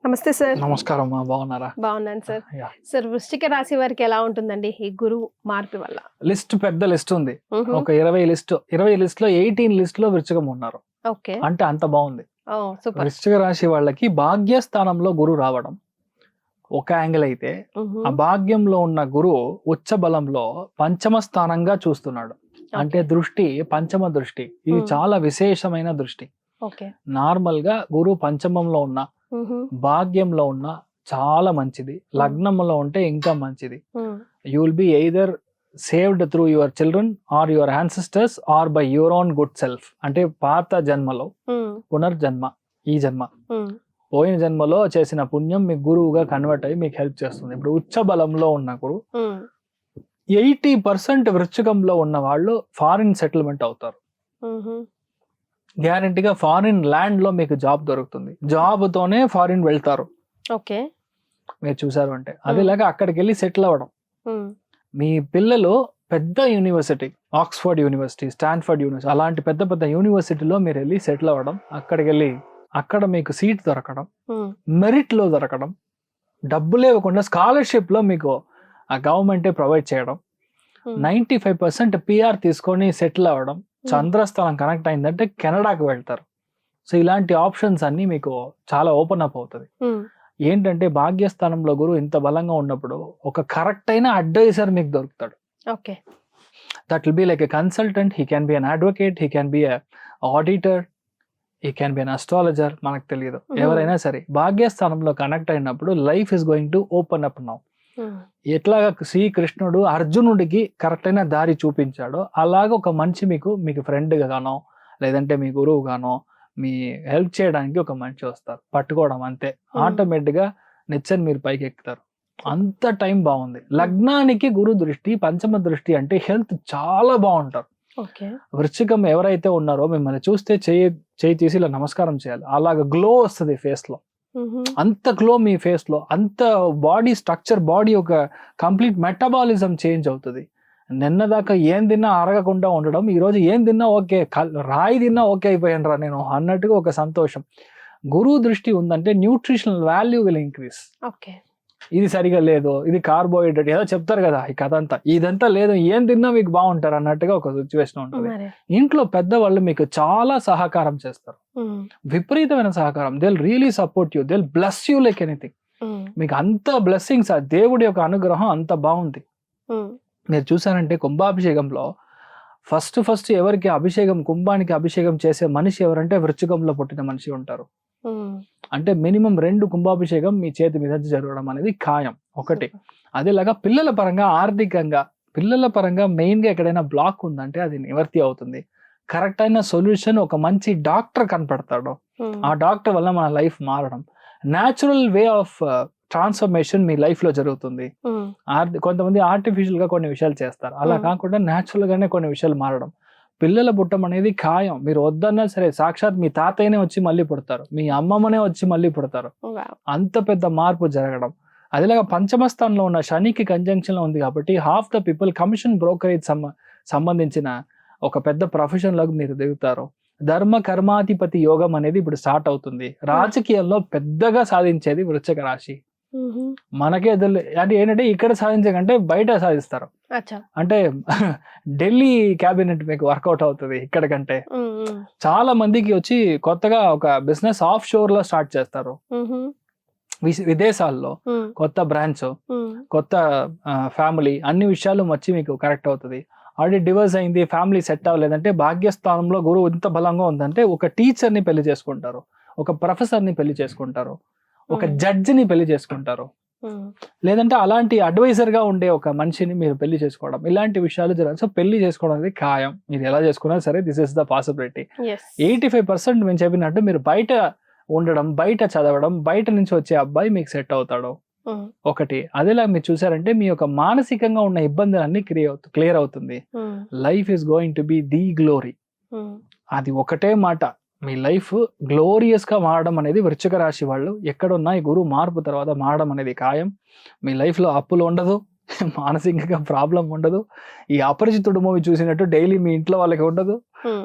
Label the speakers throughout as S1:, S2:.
S1: నమస్తే సార్.
S2: నమస్కారం, బాగున్నారా?
S1: బాగున్నాను సార్. సార్, వృశ్చిక రాశి వారికి ఎలా ఉంటుందండి ఈ గురువు మార్పు వల్ల?
S2: లిస్ట్ పెద్ద లిస్ట్ ఉంది. ఒక 20 లిస్ట్ లో 18 లిస్ట్ లో వృశ్చికం ఉన్నారు.
S1: ఓకే,
S2: అంటే అంత బాగుంది.
S1: సూపర్.
S2: వృశ్చిక రాశి వాళ్ళకి భాగ్యస్థానంలో గురువు రావడం ఒక యాంగిల్ అయితే, ఆ భాగ్యంలో ఉన్న గురువు ఉచ్చ బలంలో పంచమ స్థానంగా చూస్తున్నాడు. అంటే దృష్టి పంచమ దృష్టి. ఇది చాలా విశేషమైన దృష్టి. నార్మల్ గా గురువు పంచమంలో ఉన్న, భాగ్యంలో ఉన్న చాలా మంచిది. లగ్నంలో ఉంటే ఇంకా మంచిది. You will be either saved through your children or your ancestors or by your own good self. అంటే పాత జన్మలో పునర్జన్మ, ఈ జన్మ పోయిన జన్మలో చేసిన పుణ్యం మీకు గురువుగా కన్వర్ట్ అయ్యి మీకు హెల్ప్ చేస్తుంది. ఇప్పుడు ఉచ్చ బలంలో ఉన్న గురువు 80% వృశ్చికంలో ఉన్న వాళ్ళు ఫారిన్ సెటిల్మెంట్ అవుతారు. గ్యారంటీగా ఫారిన్ ల్యాండ్ లో మీకు జాబ్ దొరుకుతుంది. జాబ్ తోనే ఫారిన్ వెళ్తారు.
S1: ఓకే,
S2: మీరు చూసారు అంటే అదేలాగా అక్కడికి వెళ్ళి సెటిల్ అవ్వడం. మీ పిల్లలు పెద్ద university, Oxford university, Stanford university, అలాంటి పెద్ద పెద్ద యూనివర్సిటీలో మీరు వెళ్ళి సెటిల్ అవ్వడం, అక్కడికి వెళ్ళి అక్కడ మీకు సీట్ దొరకడం, మెరిట్ లో దొరకడం, డబ్బులు ఇవ్వకుండా స్కాలర్షిప్ లో మీకు ఆ గవర్నమెంటే ప్రొవైడ్ చేయడం, 95% PR తీసుకొని సెటిల్ అవ్వడం, చంద్రస్థానం కనెక్ట్ అయిందంటే కెనడాకి వెళ్తారు. సో ఇలాంటి ఆప్షన్స్ అన్ని మీకు చాలా ఓపెన్ అప్ అవుతుంది. ఏంటంటే భాగ్యస్థానంలో గురువు ఇంత బలంగా ఉన్నప్పుడు ఒక కరెక్ట్ అయిన అడ్వైజర్ మీకు దొరుకుతాడు.
S1: Okay,
S2: that will be like a consultant. He can be an advocate, he can be a auditor, he can be an astrologer. మనకు తెలియదు, ఎవరైనా సరే భాగ్యస్థానంలో కనెక్ట్ అయినప్పుడు life is going to open up now. ఎట్లాగా శ్రీకృష్ణుడు అర్జునుడికి కరెక్ట్ అయిన దారి చూపించాడో అలాగా ఒక మనిషి మీకు ఫ్రెండ్ గానో లేదంటే మీ గురువు గానో మీ హెల్ప్ చేయడానికి ఒక మనిషి వస్తారు. పట్టుకోవడం అంతే, ఆటోమేటిక్ గా నిచ్చని మీరు పైకి ఎక్కుతారు. అంత టైం బాగుంది. లగ్నానికి గురు దృష్టి, పంచమ దృష్టి అంటే హెల్త్ చాలా బాగుంటారు. వృశ్చికం ఎవరైతే ఉన్నారో మిమ్మల్ని చూస్తే చేయి తీసి ఇలా నమస్కారం చేయాలి. అలాగ గ్లో వస్తుంది ఫేస్ లో. అంత గ్లో మీ ఫేస్ లో, అంత బాడీ స్ట్రక్చర్, బాడీ ఒక కంప్లీట్ మెటబాలిజం చేంజ్ అవుతుంది. నిన్న దాకా ఏం తిన్నా అరగకుండా ఉండడం, ఈ రోజు ఏం తిన్నా ఓకే, రాయి తిన్నా ఓకే అయిపోయాను రా నేను అన్నట్టుగా ఒక సంతోషం. గురువు దృష్టి ఉందంటే న్యూట్రిషనల్ వాల్యూ విల్ ఇంక్రీజ్. ఇది సరిగా లేదు, ఇది కార్బోహైడ్రేట్ ఏదో చెప్తారు కదా, ఈ కథ అంతా ఇదంతా లేదు, ఏం తిన్నా మీకు బాగుంటారు అన్నట్టుగా ఒక సిచ్యువేషన్ ఉంటుంది. ఇంట్లో పెద్దవాళ్ళు మీకు చాలా సహకారం చేస్తారు, విపరీతమైన సహకారం. They will really support you, they will bless you like anything. మీకు అంత బ్లెస్సింగ్స్, ఆ దేవుడి యొక్క అనుగ్రహం అంత బాగుంది. మీరు చూసారంటే కుంభాభిషేకంలో ఫస్ట్ ఎవరికి అభిషేకం, కుంభానికి అభిషేకం చేసే మనిషి ఎవరంటే వృశ్చికంలో పుట్టిన మనిషి ఉంటారు. అంటే మినిమం 2 కుంభాభిషేకం మీ చేతి మీద జరగడం అనేది ఖాయం. ఒకటి అదేలాగా పిల్లల పరంగా, ఆర్థికంగా పిల్లల పరంగా మెయిన్ గా ఎక్కడైనా బ్లాక్ ఉందంటే అది నివర్తి అవుతుంది. కరెక్ట్ అయిన సొల్యూషన్ ఒక మంచి డాక్టర్ కనపడతాడు. ఆ డాక్టర్ వల్ల మన లైఫ్ మారడం, natural way of transformation me life లో జరుగుతుంది. కొంతమంది ఆర్టిఫిషియల్ గా కొన్ని విషయాలు చేస్తారు, అలా కాకుండా న్యాచురల్ గానే కొన్ని విషయాలు మారడం. పిల్లల పుట్టం అనేది ఖాయం. మీరు వద్దన్నా సరే సాక్షాత్ మీ తాతయ్యనే వచ్చి మళ్ళీ పుడతారు, మీ అమ్మమ్మనే వచ్చి మళ్ళీ పుడతారు. అంత పెద్ద మార్పు జరగడం. అదేలాగా పంచమ స్థానంలో ఉన్న శనికి కంజంక్షన్ లో ఉంది కాబట్టి half the people commission brokerage సంబంధించిన ఒక పెద్ద ప్రొఫెషన్ లోకి మీరు దిగుతారు. ధర్మ కర్మాధిపతి యోగం అనేది ఇప్పుడు స్టార్ట్ అవుతుంది. రాజకీయాల్లో పెద్దగా సాధించేది వృశ్చిక రాశి. మనకే అంటే ఏంటంటే ఇక్కడ సాధించకంటే బయట సాధిస్తారు. అంటే ఢిల్లీ క్యాబినెట్ మీకు వర్కౌట్ అవుతుంది ఇక్కడ కంటే. చాలా మందికి వచ్చి కొత్తగా ఒక బిజినెస్ ఆఫ్ షోర్ లో స్టార్ట్ చేస్తారు. విదేశాల్లో కొత్త బ్రాంచ్, కొత్త ఫ్యామిలీ, అన్ని విషయాలు వచ్చి మీకు కరెక్ట్ అవుతుంది. ఆల్రెడీ డివోర్స్ అయింది, ఫ్యామిలీ సెట్ అవ్వలేదంటే భాగ్యస్థానంలో గురువు ఇంత బలంగా ఉందంటే ఒక టీచర్ ని పెళ్లి చేసుకుంటారు, ఒక ప్రొఫెసర్ ని పెళ్లి చేసుకుంటారు, ఒక జడ్జిని పెళ్లి చేసుకుంటారు, లేదంటే అలాంటి అడ్వైజర్ గా ఉండే ఒక మనిషిని మీరు పెళ్లి చేసుకోవడం, ఇలాంటి విషయాలు జరగాలి. సో పెళ్లి చేసుకోవడం అనేది ఖాయం. మీరు ఎలా చేసుకున్నా సరే దిస్ ఇస్ ద పాసిబిలిటీ. 85% మేము చెప్పినట్టు మీరు బయట ఉండడం, బయట చదవడం, బయట నుంచి వచ్చే అబ్బాయి మీకు సెట్ అవుతాడు. ఒకటి అదేలా మీరు చూసారంటే మీ యొక్క మానసికంగా ఉన్న ఇబ్బందులన్నీ క్లియర్ అవుతుంది. Life is going to be the glory. అది ఒకటే మాట, మీ లైఫ్ గ్లోరియస్ గా మారడం అనేది వృశ్చిక రాశి వాళ్ళు ఎక్కడున్నా ఈ గురువు మార్పు తర్వాత మారడం అనేది ఖాయం. మీ లైఫ్ లో అప్పులు ఉండదు, మానసికంగా ప్రాబ్లం ఉండదు. ఈ అపరిచితుడు మూవీ చూసినట్టు డైలీ మీ ఇంట్లో వాళ్ళకి ఉండదు.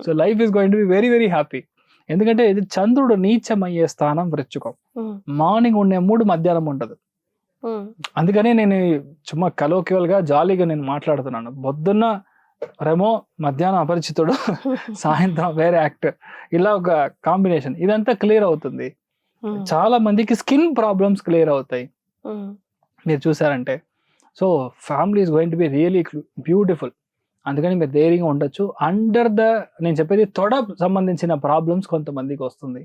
S2: So life is going to be very very happy. ఎందుకంటే ఇది చంద్రుడు నీచమయ్యే స్థానం వృశ్చికం. మార్నింగ్ ఉండే మూడు మధ్యాహ్నం ఉండదు. అందుకని నేను చుమ్మా కలోక్యువల్ గా జాలీగా నేను మాట్లాడుతున్నాను. పొద్దున్న రెమో, మధ్యాహ్నం అపరిచితుడు, సాయంత్రం వేరే యాక్టర్, ఇలా ఒక కాంబినేషన్. ఇదంతా క్లియర్ అవుతుంది. చాలా మందికి స్కిన్ ప్రాబ్లమ్స్ క్లియర్ అవుతాయి మీరు చూసారంటే. So family is going to be really beautiful. అందుకని మీరు ధైర్యంగా ఉండొచ్చు. నేను చెప్పేది తొడ సంబంధించిన ప్రాబ్లమ్స్ కొంతమందికి వస్తుంది.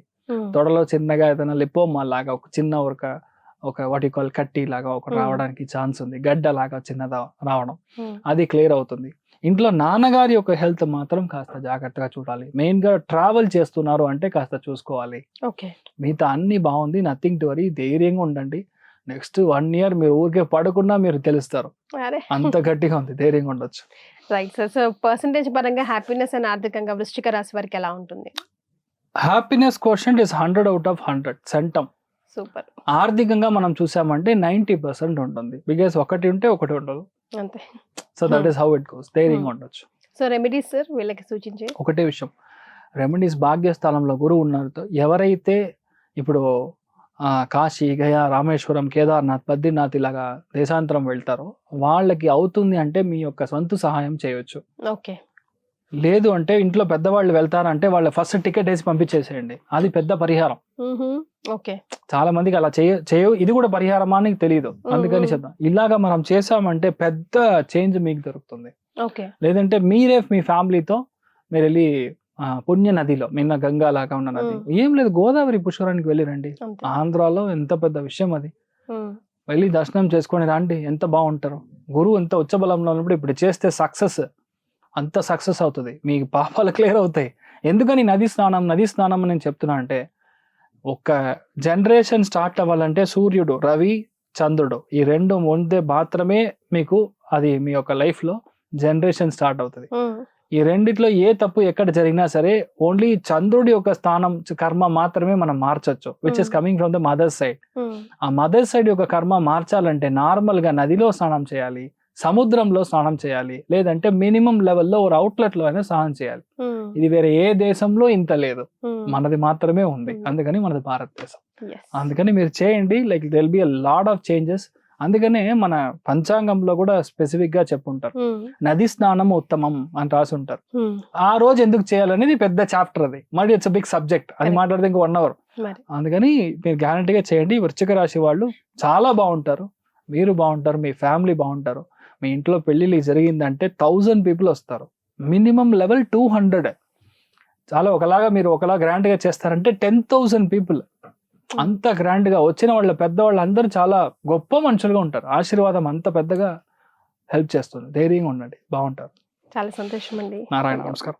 S2: తొడలో చిన్నగా ఏదైనా లిపోమా లాగా ఒక చిన్న ఒక వాటి కాల్ కట్టి లాగా ఒక రావడానికి ఛాన్స్ ఉంది. గడ్డ లాగా చిన్నదా రావడం, అది క్లియర్ అవుతుంది. ఇంట్లో నాన్నగారి యొక్క హెల్త్ మాత్రం కాస్త జాగ్రత్తగా చూడాలి. మెయిన్ గా ట్రావెల్ చేస్తున్నారు అంటే కాస్త చూసుకోవాలి. మిగతా అన్ని బాగుంది, నథింగ్ టు వరీ. ధైర్యంగా ఉండండి. నెక్స్ట్ 1 year మీరు ఊరికే పడకుండా మీరు తెలుస్తారు. అంత గట్టిగా ఉంది, ధైర్యంగా ఉండొచ్చు.
S1: Right sir. సో పర్సంటేజ్ పరంగా హ్యాపీనెస్ అండ్ ఆర్థికంగా వృశ్చిక రాశి వారికి ఎలా ఉంటుంది?
S2: Happiness question is 100 out of 100 centum.
S1: Super.
S2: ఆర్థికంగా మనం చూసామంటే 90% ఉంటుంది. బికాస్ ఒకటి ఉంటే ఒకటి ఉండదు
S1: అంతే.
S2: So that is how it goes. ధైర్యంగా ఉండొచ్చు.
S1: సో రెమెడీస్ సార్ వీళ్ళకి సూచించే
S2: ఒకటే విషయం, రెమెడీస్ భాగ్యస్థానంలో గురువు ఉన్నారు. ఎవరైతే ఇప్పుడు కాశీ, గయా, రామేశ్వరం, కేదార్నాథ్, బద్రీనాథ్ ఇలాగా దేశాంతరం వెళ్తారో వాళ్ళకి అవుతుంది అంటే మీ యొక్క సొంత సహాయం చేయొచ్చు.
S1: ఓకే.
S2: లేదు అంటే ఇంట్లో పెద్దవాళ్ళు వెళ్తారంటే వాళ్ళ ఫస్ట్ టికెట్ వేసి పంపించేసేయండి. అది పెద్ద పరిహారం.
S1: ఓకే.
S2: చాలా మందికి అలా చేయవు. ఇది కూడా పరిహారమా అని తెలియదు. అందుకని చెప్తాం, ఇలాగా మనం చేసామంటే పెద్ద చేంజ్ మీకు దొరుకుతుంది.
S1: ఓకే.
S2: లేదంటే మీరే మీ ఫ్యామిలీతో మీరు వెళ్ళి పుణ్య నదిలో, నిన్న గంగా లాగా ఉన్న నది, ఏం లేదు గోదావరి పుష్కరానికి వెళ్ళి రండి. ఆంధ్రాలో ఎంత పెద్ద విషయం అది. వెళ్ళి దర్శనం చేసుకొని రండి, ఎంత బాగుంటారు. గురువు ఎంత ఉచ్చబలంలో ఉన్నప్పుడు ఇప్పుడు చేస్తే అంత సక్సెస్ అవుతుంది. మీకు పాపాలు క్లియర్ అవుతాయి. ఎందుకని నది స్నానం నేను చెప్తున్నా అంటే, ఒక జనరేషన్ స్టార్ట్ అవ్వాలంటే సూర్యుడు, రవి, చంద్రుడు ఈ రెండు ముందే మాత్రమే మీకు అది మీ యొక్క లైఫ్ లో జనరేషన్ స్టార్ట్ అవుతుంది. ఈ రెండిట్లో ఏ తప్పు ఎక్కడ జరిగినా సరే ఓన్లీ చంద్రుడి యొక్క స్థానం కర్మ మాత్రమే మనం మార్చొచ్చు, which is coming from the mother side. ఆ మదర్ సైడ్ యొక్క కర్మ మార్చాలంటే నార్మల్ గా నదిలో స్నానం చేయాలి, సముద్రంలో స్నానం చేయాలి, లేదంటే మినిమం లెవెల్లో ఒక అవుట్లెట్ లో అయినా స్నానం చేయాలి. ఇది వేరే ఏ దేశంలో ఇంత లేదు, మనది మాత్రమే ఉంది. అందుకని మనది భారతదేశం. అందుకని మీరు చేయండి. Like there will be a lot of changes. అందుకనే మన పంచాంగంలో కూడా స్పెసిఫిక్ గా చెప్పుంటారు, నది స్నానం ఉత్తమం అని రాసి ఉంటారు. ఆ రోజు ఎందుకు చేయాలనేది పెద్ద చాప్టర్. అది మరి ఇట్స్ బిగ్ సబ్జెక్ట్. అది మాట్లాడితే ఇంకో 1 hour. అందుకని మీరు గ్యారంటీగా చేయండి. వృశ్చిక రాశి వాళ్ళు చాలా బాగుంటారు, మీరు బాగుంటారు, మీ ఫ్యామిలీ బాగుంటారు. మీ ఇంట్లో పెళ్లిళ్ళు జరిగిందంటే 1000 people వస్తారు. Minimum level 200. చాలా మీరు ఒకలా గ్రాండ్ గా చేస్తారంటే 10,000 people. అంత గ్రాండ్ గా వచ్చిన వాళ్ళ పెద్దవాళ్ళు అందరూ చాలా గొప్ప మనుషులుగా ఉంటారు. ఆశీర్వాదం అంత పెద్దగా హెల్ప్ చేస్తుంది. ధైర్యంగా ఉండండి, బాగుంటారు.
S1: చాలా సంతోషం అండి.
S2: నారాయణ, నమస్కారం.